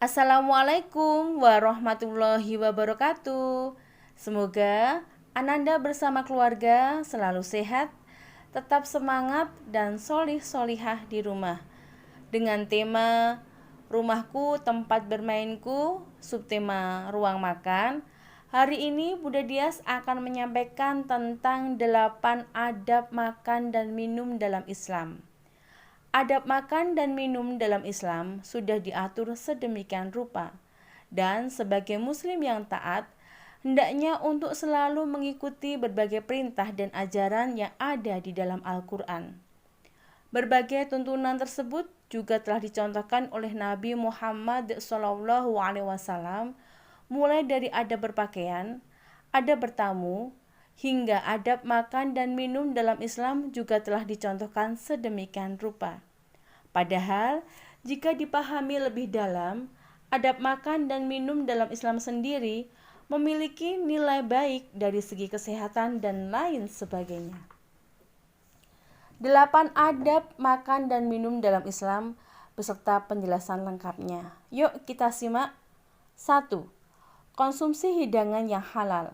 Assalamualaikum warahmatullahi wabarakatuh. Semoga Ananda bersama keluarga selalu sehat, tetap semangat dan solih-solihah di rumah. Dengan tema Rumahku Tempat Bermainku, subtema Ruang Makan. Hari ini Bunda Dias akan menyampaikan tentang 8 adab makan dan minum dalam Islam. Adab makan dan minum dalam Islam sudah diatur sedemikian rupa, dan sebagai muslim yang taat, hendaknya untuk selalu mengikuti berbagai perintah dan ajaran yang ada di dalam Al-Quran. Berbagai tuntunan tersebut juga telah dicontohkan oleh Nabi Muhammad SAW, mulai dari adab berpakaian, adab bertamu, hingga adab makan dan minum dalam Islam juga telah dicontohkan sedemikian rupa. Padahal, jika dipahami lebih dalam, adab makan dan minum dalam Islam sendiri memiliki nilai baik dari segi kesehatan dan lain sebagainya. 8 adab makan dan minum dalam Islam beserta penjelasan lengkapnya. Yuk kita simak. 1. Konsumsi hidangan yang halal.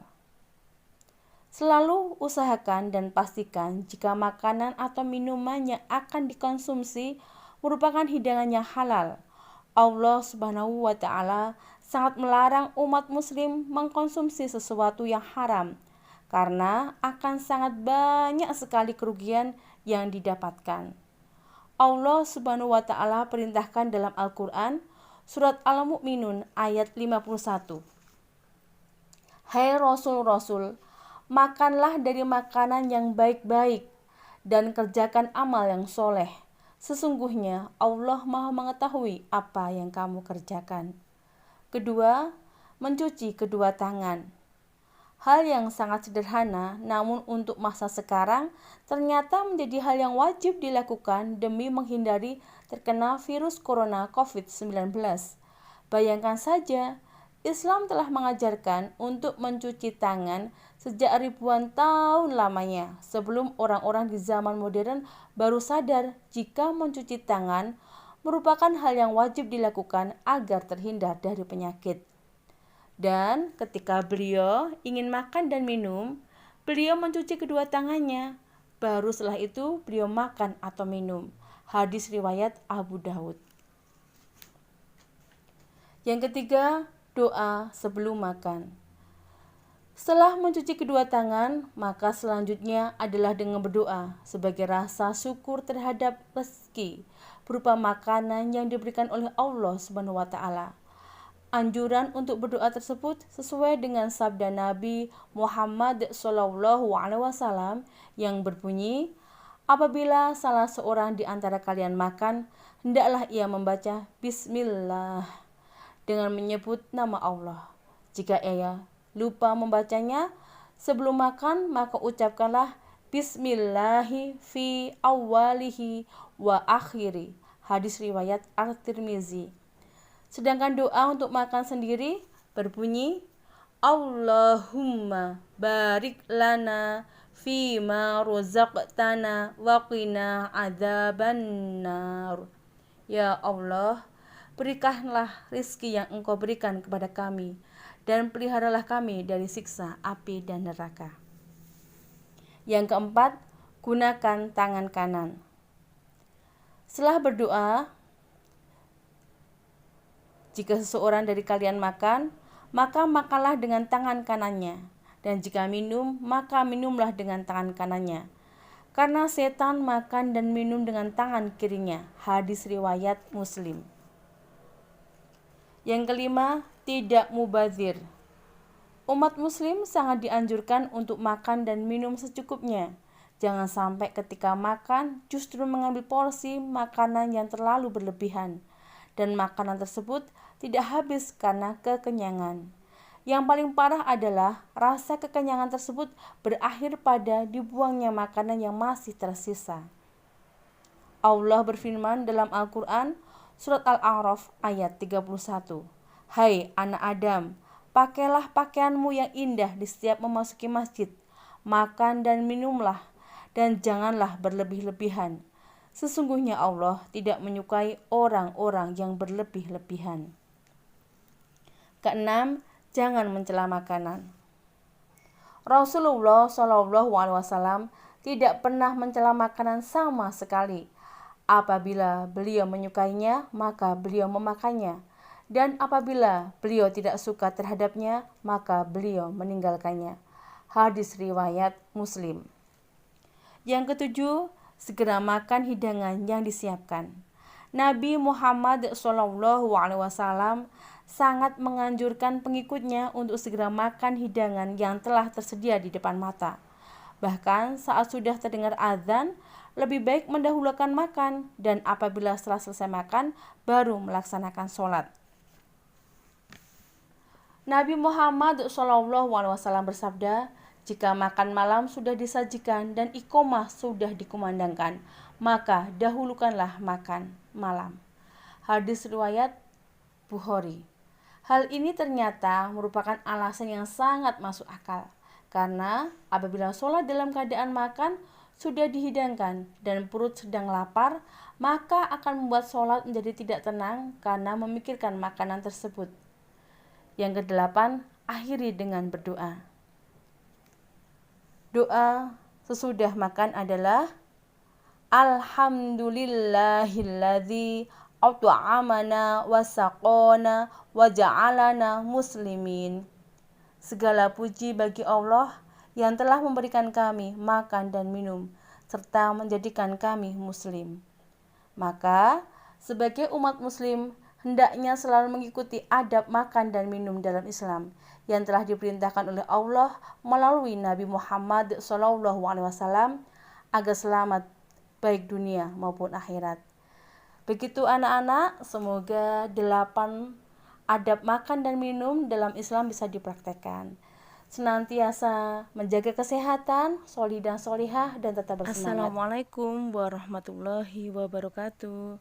Selalu usahakan dan pastikan jika makanan atau minuman yang akan dikonsumsi merupakan hidangan yang halal. Allah Subhanahu wa Ta'ala sangat melarang umat Muslim mengkonsumsi sesuatu yang haram, karena akan sangat banyak sekali kerugian yang didapatkan. Allah Subhanahu wa Ta'ala perintahkan dalam Al-Quran, Surat Al-Mu'minun ayat 51. Hai Rasul-Rasul, makanlah dari makanan yang baik-baik dan kerjakan amal yang soleh. Sesungguhnya Allah Maha mengetahui apa yang kamu kerjakan. Kedua, mencuci kedua tangan. Hal yang sangat sederhana, namun untuk masa sekarang ternyata menjadi hal yang wajib dilakukan demi menghindari terkena virus corona COVID-19. Bayangkan saja, Islam telah mengajarkan untuk mencuci tangan sejak ribuan tahun lamanya, sebelum orang-orang di zaman modern baru sadar jika mencuci tangan merupakan hal yang wajib dilakukan agar terhindar dari penyakit. Dan ketika beliau ingin makan dan minum, beliau mencuci kedua tangannya. Baru setelah itu beliau makan atau minum. Hadis riwayat Abu Daud. Yang ketiga, doa sebelum makan. Setelah mencuci kedua tangan, maka selanjutnya adalah dengan berdoa sebagai rasa syukur terhadap rezeki berupa makanan yang diberikan oleh Allah Subhanahu wa Ta'ala. Anjuran untuk berdoa tersebut sesuai dengan sabda Nabi Muhammad SAW yang berbunyi, apabila salah seorang di antara kalian makan, hendaklah ia membaca Bismillah dengan menyebut nama Allah. Jika ia lupa membacanya sebelum makan, maka ucapkanlah Bismillahi fi awwalihi wa akhiri. Hadis riwayat At-Tirmizi. Sedangkan doa untuk makan sendiri berbunyi, Allahumma barik lana fima rozaqtana wa qina adzabannar. Ya Allah, berikanlah rizki yang Engkau berikan kepada kami, dan peliharalah kami dari siksa api dan neraka. Yang keempat, gunakan tangan kanan. Setelah berdoa, jika seseorang dari kalian makan, maka makanlah dengan tangan kanannya. Dan jika minum, maka minumlah dengan tangan kanannya. Karena setan makan dan minum dengan tangan kirinya. Hadis riwayat Muslim. Yang kelima, tidak mubazir. Umat muslim sangat dianjurkan untuk makan dan minum secukupnya. Jangan sampai ketika makan justru mengambil porsi makanan yang terlalu berlebihan, dan makanan tersebut tidak habis karena kekenyangan. Yang paling parah adalah rasa kekenyangan tersebut berakhir pada dibuangnya makanan yang masih tersisa. Allah berfirman dalam Al-Quran, Surat Al-A'raf ayat 31. Hai anak Adam, pakailah pakaianmu yang indah di setiap memasuki masjid, makan dan minumlah, dan janganlah berlebih-lebihan. Sesungguhnya Allah tidak menyukai orang-orang yang berlebih-lebihan. Keenam, jangan mencela makanan. Rasulullah SAW tidak pernah mencela makanan sama sekali. Apabila beliau menyukainya, maka beliau memakannya. Dan apabila beliau tidak suka terhadapnya, maka beliau meninggalkannya. Hadis riwayat Muslim. Yang ketujuh, segera makan hidangan yang disiapkan. Nabi Muhammad SAW sangat menganjurkan pengikutnya untuk segera makan hidangan yang telah tersedia di depan mata. Bahkan saat sudah terdengar azan, lebih baik mendahulukan makan, dan apabila setelah selesai makan, baru melaksanakan sholat. Nabi Muhammad SAW bersabda, jika makan malam sudah disajikan dan iqomah sudah dikumandangkan, maka dahulukanlah makan malam. Hadis riwayat Bukhari. Hal ini ternyata merupakan alasan yang sangat masuk akal, karena apabila sholat dalam keadaan makan sudah dihidangkan dan perut sedang lapar, maka akan membuat sholat menjadi tidak tenang karena memikirkan makanan tersebut. Yang kedelapan, akhiri dengan berdoa. Doa sesudah makan adalah Alhamdulillahilladzi at'amana wa saqana wa ja'alana muslimin. Segala puji bagi Allah yang telah memberikan kami makan dan minum, serta menjadikan kami muslim. Maka, sebagai umat muslim, hendaknya selalu mengikuti adab makan dan minum dalam Islam yang telah diperintahkan oleh Allah melalui Nabi Muhammad SAW agar selamat baik dunia maupun akhirat. Begitu anak-anak, semoga 8 adab makan dan minum dalam Islam bisa dipraktekkan. Senantiasa menjaga kesehatan, solih dan solihah, dan tetap bersemangat. Assalamualaikum warahmatullahi wabarakatuh.